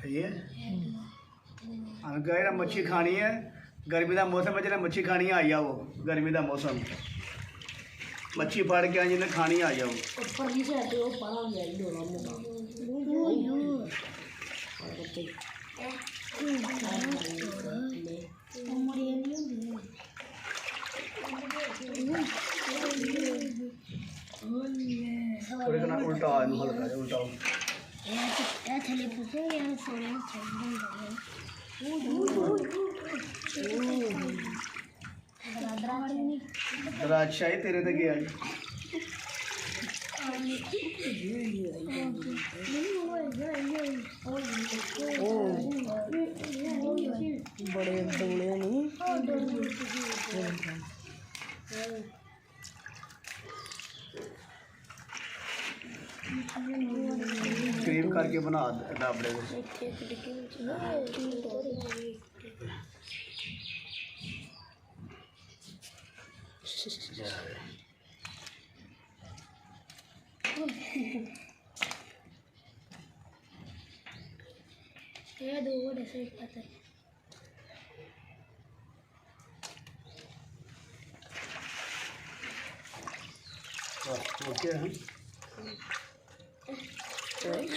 ये गए मच्छी खानी है गर्मी का मौसम है जिन्हें मच्छी खानी आई जाओ गर्मी का मौसम मच्छी फड़ के जिन्हें खानी आ जाओ थोड़े कना उल्टा हल्का उल्टा अच्छा ही तेरे तक गया बड़े बड़े नहीं क्रीम करके बना डाबड़े को ये दो ऐसे पता ओके हैं